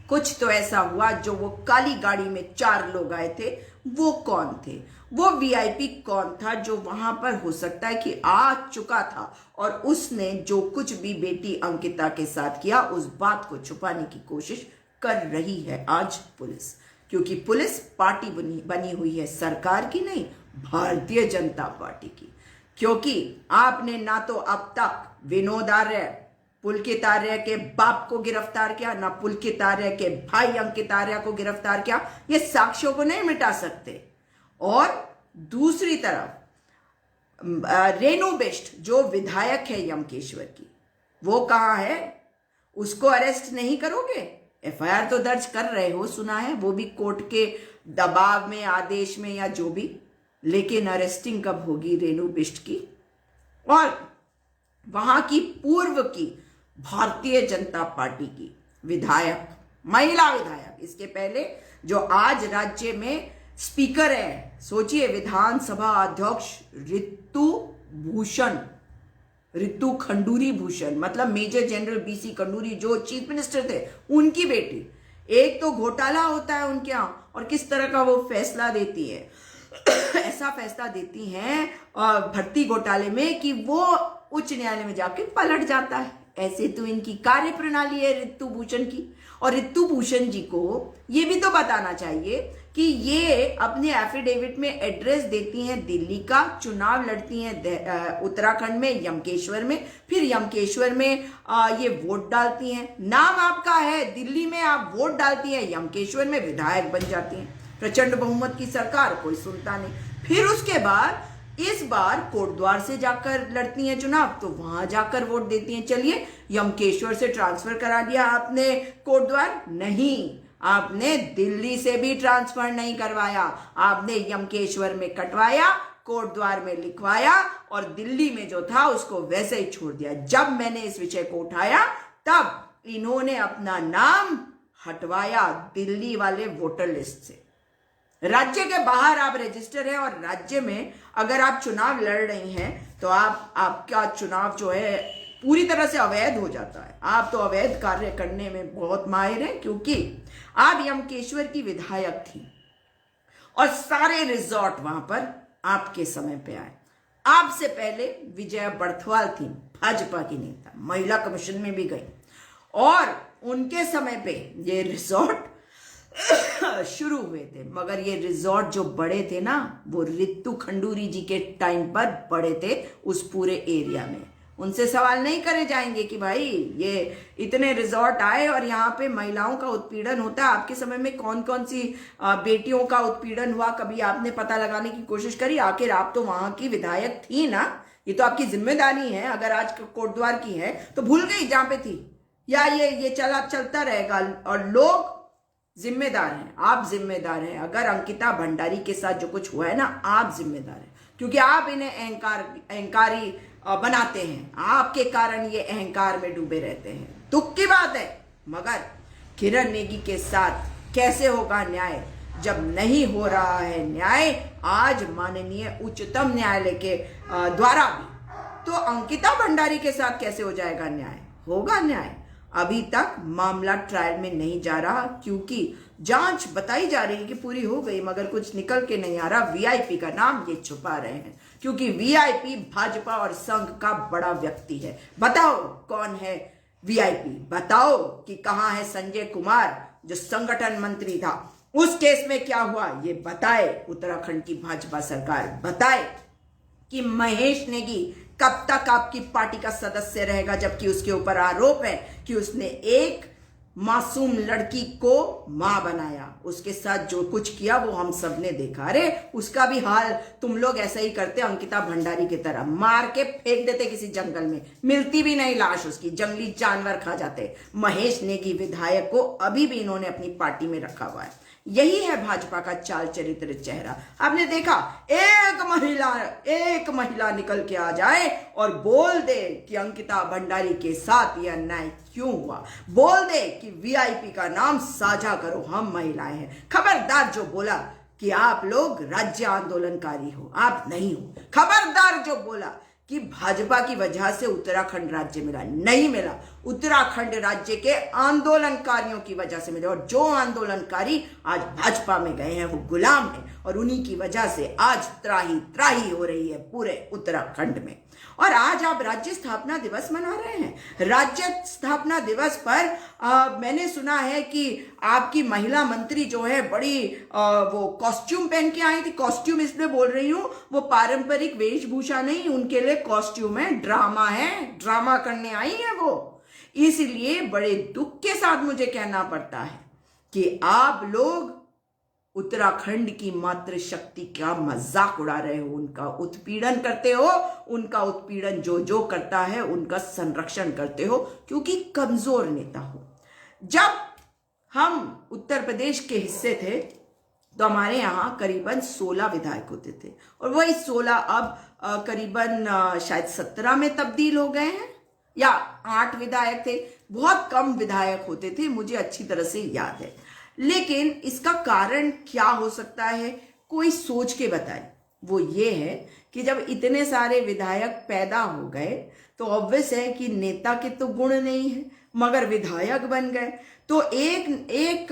कुछ तो ऐसा हुआ। जो वो काली गाड़ी में 4 लोग आए थे वो कौन थे? वो वीआईपी कौन था जो वहां पर हो सकता है कि आ चुका था और उसने जो कुछ भी बेटी अंकिता के साथ किया उस बात को छुपाने की कोशिश कर रही है आज पुलिस, क्योंकि पुलिस पार्टी बनी हुई है सरकार की नहीं, भारतीय जनता पार्टी की। क्योंकि आपने ना तो अब तक विनोद आर्य, पुलकित आर्य के बाप को गिरफ्तार किया, ना पुलकित आर्य के भाई अंकित आर्य को गिरफ्तार किया, ये साक्ष्यों को नहीं मिटा सकते। और दूसरी तरफ रेणु बिष्ट जो विधायक है यमकेश्वर की, वो कहां है? उसको अरेस्ट नहीं करोगे? एफआईआर तो दर्ज कर रहे हो, सुना है, वो भी कोर्ट के दबाव में, आदेश में या जो भी, लेकिन अरेस्टिंग कब होगी रेणु बिष्ट की? और वहां की पूर्व की भारतीय जनता पार्टी की विधायक, महिला विधायक, इसके पहले जो आज राज्य में स्पीकर है, सोचिए, विधानसभा अध्यक्ष रितु खंडूरी भूषण, मतलब मेजर जनरल बीसी खंडूरी जो चीफ मिनिस्टर थे, उनकी बेटी। एक तो घोटाला होता है उनके यहां और किस तरह का वो फैसला देती है ऐसा फैसला देती हैं भर्ती घोटाले में कि वो उच्च न्यायालय में जाके पलट जाता है। ऐसे तो इनकी कार्य प्रणाली है रितु भूषण की। और रितु भूषण जी को ये भी तो बताना चाहिए कि ये अपने एफिडेविट में एड्रेस देती हैं दिल्ली का, चुनाव लड़ती हैं उत्तराखंड में यमकेश्वर में, फिर यमकेश्वर में ये वोट डालती हैं। नाम आपका है दिल्ली में, आप वोट डालती हैं, यमकेश्वर में विधायक बन जाती हैं, प्रचंड बहुमत की सरकार, कोई सुनता नहीं। फिर उसके बाद इस बार कोटद्वार से जाकर लड़ती हैं चुनाव, तो वहां जाकर वोट देती हैं। चलिए, यमकेश्वर से ट्रांसफर करा दिया आपने कोटद्वार, नहीं, आपने दिल्ली से भी ट्रांसफर नहीं करवाया, आपने यमकेश्वर में कटवाया, कोटद्वार में लिखवाया और दिल्ली में जो था उसको वैसे ही छोड़ दिया। जब मैंने इस विषय को उठाया तब इन्होंने अपना नाम हटवाया दिल्ली वाले वोटर लिस्ट से। राज्य के बाहर आप रजिस्टर हैं और राज्य में अगर आप चुनाव लड़ रही हैं तो आपका चुनाव जो है पूरी तरह से अवैध हो जाता है। आप तो अवैध कार्य करने में बहुत माहिर हैं, क्योंकि आप यमकेश्वर की विधायक थी और सारे रिजॉर्ट वहां पर आपके समय पे आए। आपसे पहले विजया बड़थवाल थी, भाजपा की नेता, महिला कमीशन में भी गई, और उनके समय पे ये रिजॉर्ट शुरू हुए थे। मगर ये रिजॉर्ट जो बड़े थे ना, वो रित्तू खंडूरी जी के टाइम पर बड़े थे उस पूरे एरिया में। उनसे सवाल नहीं करे जाएंगे कि भाई ये इतने रिजॉर्ट आए और यहाँ पे महिलाओं का उत्पीड़न होता है। आपके समय में कौन कौन सी बेटियों का उत्पीड़न हुआ, कभी आपने पता लगाने की कोशिश करी? आखिर आप तो वहां की विधायक थी ना, ये तो आपकी जिम्मेदारी है। अगर आज कोटद्वार की है तो भूल गई जहां पे थी, या ये चलता रहेगा? और लोग जिम्मेदार हैं, आप जिम्मेदार हैं। अगर अंकिता भंडारी के साथ जो कुछ हुआ है ना, आप जिम्मेदार हैं, क्योंकि आप इन्हें अहंकारी बनाते हैं। आपके कारण ये अहंकार में डूबे रहते हैं। दुख की बात है। मगर किरण नेगी के साथ कैसे होगा न्याय, जब नहीं हो रहा है न्याय आज माननीय उच्चतम न्यायालय के द्वारा भी, तो अंकिता भंडारी के साथ कैसे हो जाएगा न्याय? होगा न्याय। अभी तक मामला ट्रायल में नहीं जा रहा, क्योंकि जांच बताई जा रही है कि पूरी हो गई, मगर कुछ निकल के नहीं आ रहा। वीआईपी का नाम ये छुपा रहे हैं, क्योंकि वीआईपी भाजपा और संघ का बड़ा व्यक्ति है। बताओ कौन है वीआईपी? बताओ कि कहां है संजय कुमार जो संगठन मंत्री था? उस केस में क्या हुआ ये बताए उत्तराखंड की भाजपा सरकार। बताए कि महेश नेगी कब तक आपकी पार्टी का सदस्य रहेगा, जबकि उसके ऊपर आरोप है कि उसने एक मासूम लड़की को मां बनाया। उसके साथ जो कुछ किया वो हम सब ने देखा। अरे उसका भी हाल तुम लोग ऐसा ही करते, अंकिता भंडारी की तरह मार के फेंक देते किसी जंगल में, मिलती भी नहीं लाश उसकी, जंगली जानवर खा जाते। महेश नेगी विधायक को अभी भी इन्होंने अपनी पार्टी में रखा हुआ है। यही है भाजपा का चाल चरित्र चेहरा। आपने देखा एक महिला निकल के आ जाए और बोल दे कि अंकिता भंडारी के साथ यह अन्याय क्यों हुआ, बोल दे कि वीआईपी का नाम साझा करो, हम महिलाएं हैं। खबरदार जो बोला कि आप लोग राज्य आंदोलनकारी हो, आप नहीं हो। खबरदार जो बोला कि भाजपा की वजह से उत्तराखंड राज्य मिला, नहीं मिला। उत्तराखंड राज्य के आंदोलनकारियों की वजह से मिले, और जो आंदोलनकारी आज भाजपा में गए हैं वो गुलाम हैं, और उन्हीं की वजह से आज त्राही त्राही हो रही है पूरे उत्तराखंड में। और आज आप राज्य स्थापना दिवस मना रहे हैं। राज्य स्थापना दिवस पर मैंने सुना है कि आपकी महिला मंत्री जो है बड़ी वो कॉस्ट्यूम पहन के आई थी। कॉस्ट्यूम इसलिए बोल रही हूं, वो पारंपरिक वेशभूषा नहीं, उनके लिए कॉस्ट्यूम है, ड्रामा है, ड्रामा करने आई है वो। इसलिए बड़े दुख के साथ मुझे कहना पड़ता है कि आप लोग उत्तराखंड की मातृशक्ति का मजाक उड़ा रहे हो, उनका उत्पीड़न करते हो। उनका उत्पीड़न जो करता है उनका संरक्षण करते हो, क्योंकि कमजोर नेता हो। जब हम उत्तर प्रदेश के हिस्से थे तो हमारे यहाँ करीबन 16 विधायक होते थे, और वही 16 अब करीबन शायद 17 में तब्दील हो गए हैं, या 8 विधायक थे। बहुत कम विधायक होते थे, मुझे अच्छी तरह से याद है। लेकिन इसका कारण क्या हो सकता है, कोई सोच के बताए। वो ये है कि जब इतने सारे विधायक पैदा हो गए तो ऑब्वियस है कि नेता के तो गुण नहीं है, मगर विधायक बन गए तो एक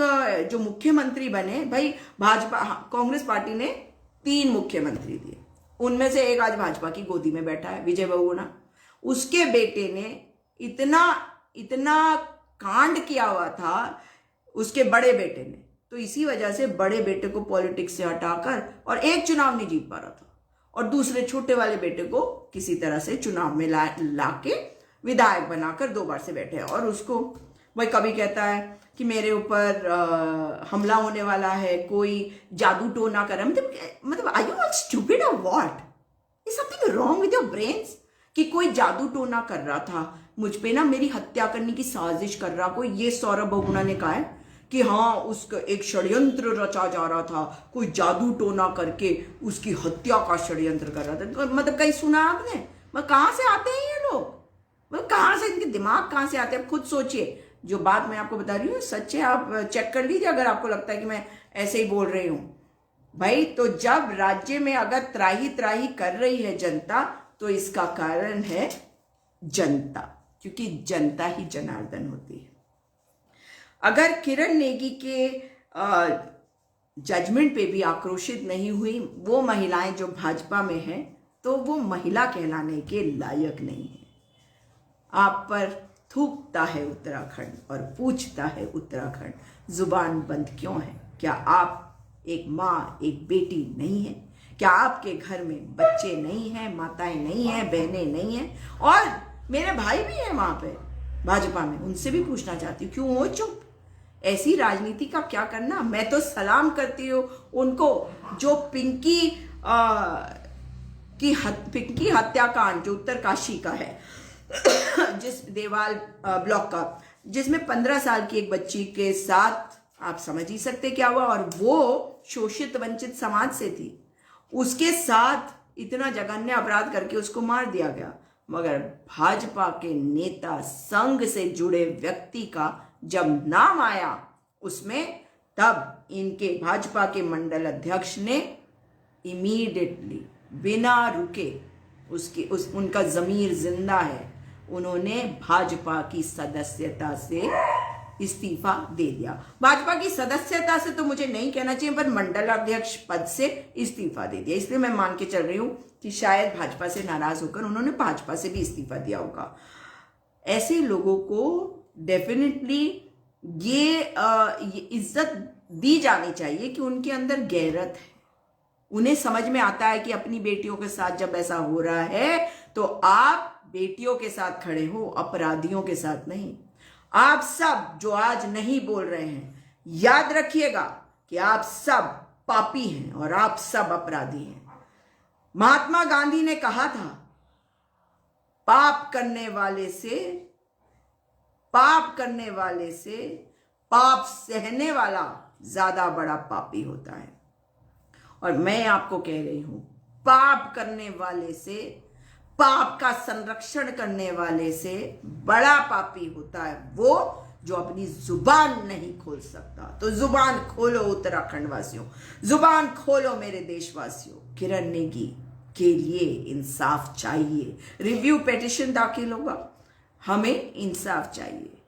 जो मुख्यमंत्री बने। भाई भाजपा कांग्रेस पार्टी ने 3 मुख्यमंत्री दिए, उनमें से एक आज भाजपा की गोदी में बैठा है, विजय बहुगुणा। उसके बेटे ने इतना कांड किया हुआ था, उसके बड़े बेटे ने, तो इसी वजह से बड़े बेटे को पॉलिटिक्स से हटाकर और एक चुनाव नहीं जीत पा रहा था, और दूसरे छोटे वाले बेटे को किसी तरह से चुनाव में ला के विधायक बनाकर 2 बार से बैठे हैं। और उसको वही कभी कहता है कि मेरे ऊपर हमला होने वाला है, कोई जादू टोना कर रहा है। मतलब आर यू ऑल स्टूपिड और what? Is something wrong with your brains? कि कोई जादू टोना कर रहा था मुझ पे ना, मेरी हत्या करने की साजिश कर रहा कोई। ये सौरभ बहुगुणा ने कहा है कि हाँ उसका एक षड्यंत्र रचा जा रहा था, कोई जादू टोना करके उसकी हत्या का षड्यंत्र कर रहा था। मतलब कहीं सुना आपने? मतलब कहाँ से आते हैं ये लोग? मतलब कहाँ से, इनके दिमाग कहाँ से आते हैं? आप खुद सोचिए। जो बात मैं आपको बता रही हूँ सच है, आप चेक कर लीजिए अगर आपको लगता है कि मैं ऐसे ही बोल रही हूँ। भाई तो जब राज्य में अगर त्राही त्राही कर रही है जनता, तो इसका कारण है जनता, क्योंकि जनता ही जनार्दन होती है। अगर किरण नेगी के जजमेंट पे भी आक्रोशित नहीं हुई वो महिलाएं जो भाजपा में हैं, तो वो महिला कहलाने के लायक नहीं है। आप पर थूकता है उत्तराखंड और पूछता है उत्तराखंड, जुबान बंद क्यों है? क्या आप एक माँ, एक बेटी नहीं है? क्या आपके घर में बच्चे नहीं हैं, माताएं नहीं हैं, बहनें नहीं हैं? और मेरे भाई भी हैं वहां पे भाजपा में, उनसे भी पूछना चाहती हूँ, क्यों हो चुप? ऐसी राजनीति का क्या करना? मैं तो सलाम करती हूँ उनको जो पिंकी हत्याकांड जो उत्तरकाशी का है, जिस देवाल ब्लॉक का, जिसमें 15 साल की एक बच्ची के साथ, आप समझ ही सकते क्या हुआ, और वो शोषित वंचित समाज से थी, उसके साथ इतना जघन्य अपराध करके उसको मार दिया गया। मगर भाजपा के नेता संघ से जुड़े व्यक्ति का जब नाम आया उसमें, तब इनके भाजपा के मंडल अध्यक्ष ने इमीडिएटली बिना रुके, उनका जमीर जिंदा है, उन्होंने भाजपा की सदस्यता से इस्तीफा दे दिया। भाजपा की सदस्यता से तो मुझे नहीं कहना चाहिए, पर मंडल अध्यक्ष पद से इस्तीफा दे दिया। इसलिए मैं मान के चल रही हूं कि शायद भाजपा से नाराज होकर उन्होंने भाजपा से भी इस्तीफा दिया होगा। ऐसे लोगों को डेफिनेटली ये इज्जत दी जानी चाहिए कि उनके अंदर गैरत है, उन्हें समझ में आता है कि अपनी बेटियों के साथ जब ऐसा हो रहा है तो आप बेटियों के साथ खड़े हो, अपराधियों के साथ नहीं। आप सब जो आज नहीं बोल रहे हैं, याद रखिएगा कि आप सब पापी हैं और आप सब अपराधी हैं। महात्मा गांधी ने कहा था, पाप करने वाले से पाप सहने वाला ज्यादा बड़ा पापी होता है। और मैं आपको कह रही हूं, पाप करने वाले से, पाप का संरक्षण करने वाले से बड़ा पापी होता है वो जो अपनी जुबान नहीं खोल सकता। तो जुबान खोलो उत्तराखंड वासियों, जुबान खोलो मेरे देशवासियों। किरण नेगी के लिए इंसाफ चाहिए। रिव्यू पिटीशन दाखिल होगा, हमें इंसाफ चाहिए।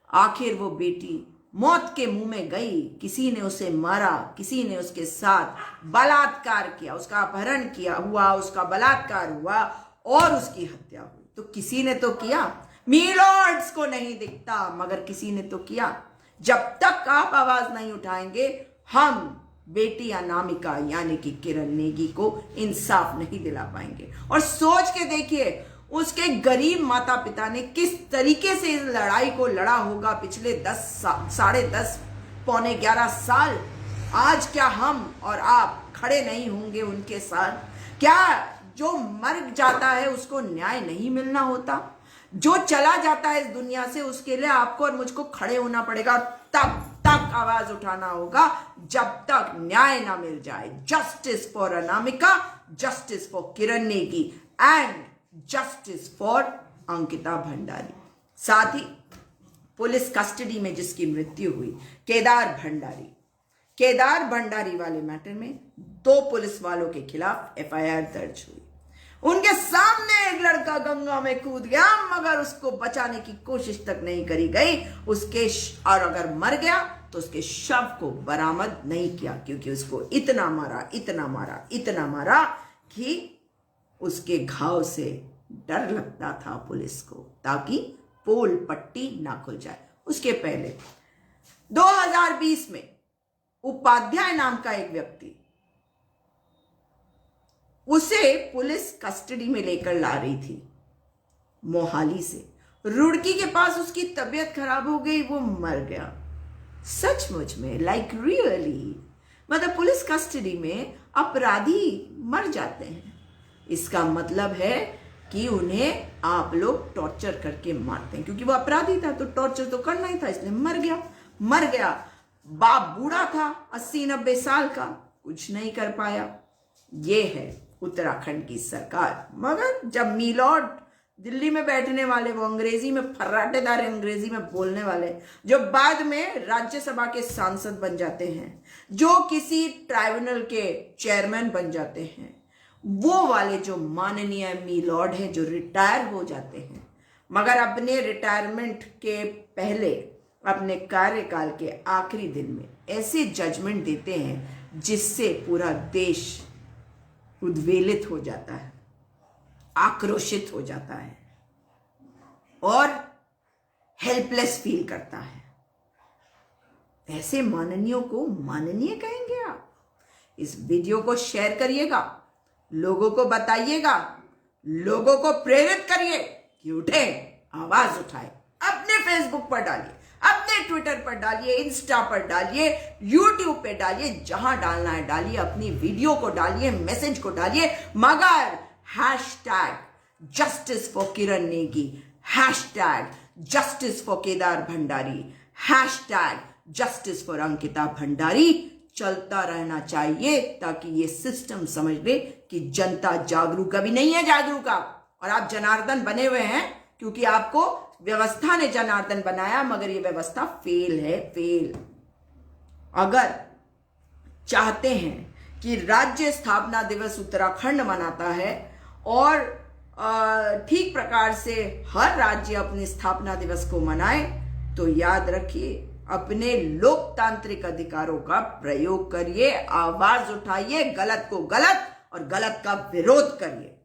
आखिर वो बेटी मौत के मुंह में गई, किसी ने उसे मारा, किसी ने उसके साथ बलात्कार किया, उसका अपहरण किया हुआ, उसका बलात्कार हुआ और उसकी हत्या हुई। तो किसी ने तो किया, मीलॉर्ड्स को नहीं दिखता मगर किसी ने तो किया। जब तक आप आवाज नहीं उठाएंगे, हम बेटी अनामिका यानी कि किरण नेगी को इंसाफ नहीं दिला पाएंगे। और सोच के देखिए, उसके गरीब माता पिता ने किस तरीके से इस लड़ाई को लड़ा होगा पिछले 10 पौने 11 साल। आज क्या हम और आप खड़े नहीं होंगे उनके साथ? क्या जो मर जाता है उसको न्याय नहीं मिलना होता? जो चला जाता है इस दुनिया से, उसके लिए आपको और मुझको खड़े होना पड़ेगा। तब तक आवाज उठाना होगा जब तक न्याय ना मिल जाए। Justice for Anamika, justice for Kiran Negi and justice for Ankita Bhandari. साथ ही पुलिस कस्टडी में जिसकी मृत्यु हुई, केदार भंडारी वाले मैटर में 2 पुलिस वालों के खिलाफ एफआईआर दर्ज हुई। उनके सामने एक लड़का गंगा में कूद गया मगर उसको बचाने की कोशिश तक नहीं करी गई। और अगर मर गया तो उसके शव को बरामद नहीं किया, क्योंकि उसको इतना मारा कि उसके घाव से डर लगता था पुलिस को, ताकि पोल पट्टी ना खुल जाए। उसके पहले 2020 में उपाध्याय नाम का एक व्यक्ति, उसे पुलिस कस्टडी में लेकर ला रही थी मोहाली से। रुड़की के पास उसकी तबीयत खराब हो गई, वो मर गया। सचमुच में, लाइक रियली, मतलब पुलिस कस्टडी में अपराधी मर जाते हैं। इसका मतलब है कि उन्हें आप लोग टॉर्चर करके मारते हैं, क्योंकि वो अपराधी था तो टॉर्चर तो करना ही था, इसलिए मर गया। बाप बूढ़ा था, 80-90 साल का, कुछ नहीं कर पाया। ये है उत्तराखंड की सरकार। मगर जब मीलॉर्ड दिल्ली में बैठने वाले, वो अंग्रेजी में फर्राटेदार अंग्रेजी में बोलने वाले, जो बाद में राज्यसभा के सांसद बन जाते हैं, जो किसी ट्राइब्यूनल के चेयरमैन बन जाते हैं, वो वाले जो माननीय मीलॉर्ड हैं जो रिटायर हो जाते हैं मगर अपने रिटायरमेंट के पहले अपने कार्यकाल के आखिरी दिन में ऐसे जजमेंट देते हैं जिससे पूरा देश उद्वेलित हो जाता है, आक्रोशित हो जाता है और हेल्पलेस फील करता है। ऐसे माननीयों को माननीय कहेंगे आप? इस वीडियो को शेयर करिएगा, लोगों को बताइएगा, लोगों को प्रेरित करिए कि उठे, आवाज उठाए। अपने फेसबुक पर डालिए, अपने ट्विटर पर डालिए, इंस्टा पर डालिए, यूट्यूब पे डालिए, जहां डालना है डालिए, अपनी वीडियो को डालिए, मैसेज को डालिए, मगर hashtag justice for Kiran Negi, hashtag justice for Kedar Bhandari, hashtag justice for Ankita Bhandari चलता रहना चाहिए ताकि ये सिस्टम समझ ले कि जनता जागरूक अभी नहीं है, जागरूक और आप जनार्दन बने हुए हैं क्योंकि आपको व्यवस्था ने जनार्दन बनाया, मगर ये व्यवस्था फेल है, फेल। अगर चाहते हैं कि राज्य स्थापना दिवस उत्तराखंड मनाता है और ठीक प्रकार से हर राज्य अपने स्थापना दिवस को मनाए, तो याद रखिए अपने लोकतांत्रिक अधिकारों का प्रयोग करिए, आवाज उठाइए, गलत को गलत और गलत का विरोध करिए,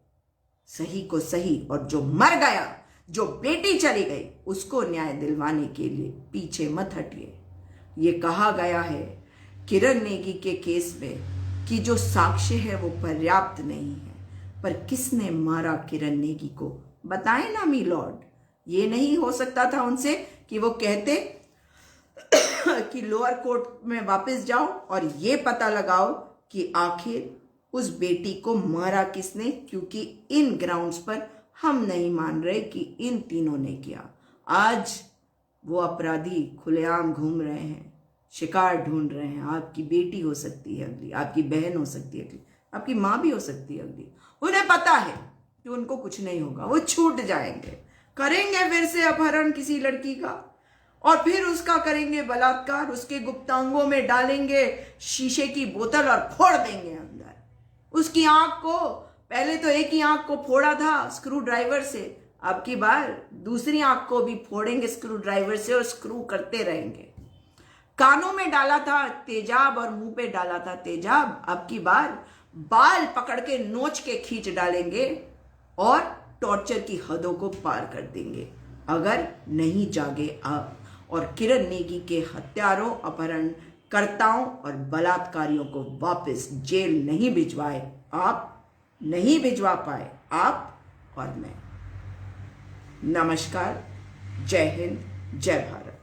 सही को सही। और जो मर गया, जो बेटी चली गई, उसको न्याय दिलवाने के लिए पीछे मत हटिए। ये कहा गया है किरण नेगी के केस में कि जो साक्ष्य है वो पर्याप्त नहीं है, पर किसने मारा किरण नेगी को बताएं ना मी लॉर्ड। ये नहीं हो सकता था उनसे कि वो कहते कि लोअर कोर्ट में वापस जाओ और ये पता लगाओ कि आखिर उस बेटी को मारा किसने, क्योंकि इन ग्राउंड्स पर हम नहीं मान रहे कि इन तीनों ने किया। आज वो अपराधी खुलेआम घूम रहे हैं, शिकार ढूंढ रहे हैं। आपकी बेटी हो सकती है अगली, आपकी बहन हो सकती है अगली, आपकी माँ भी हो सकती है अगली। उन्हें पता है कि उनको कुछ नहीं होगा, वो छूट जाएंगे, करेंगे फिर से अपहरण किसी लड़की का और फिर उसका करेंगे बलात्कार, उसके गुप्तांगों में डालेंगे शीशे की बोतल और फोड़ देंगे अंदर उसकी आंख को। पहले तो एक ही आंख को फोड़ा था स्क्रू ड्राइवर से, अब की बार दूसरी आंख को भी फोड़ेंगे स्क्रू ड्राइवर से और स्क्रू करते रहेंगे। कानों में डाला था तेजाब और मुंह पे डाला था तेजाब, अब की बार बाल पकड़ के नोच के खींच डालेंगे और टॉर्चर की हदों को पार कर देंगे अगर नहीं जागे आप और किरण नेगी के हत्यारों, अपहरणकर्ताओं और बलात्कारियों को वापस जेल नहीं भिजवाए। आप नहीं भिजवा पाए, आप और मैं। नमस्कार, जय हिंद, जय भारत।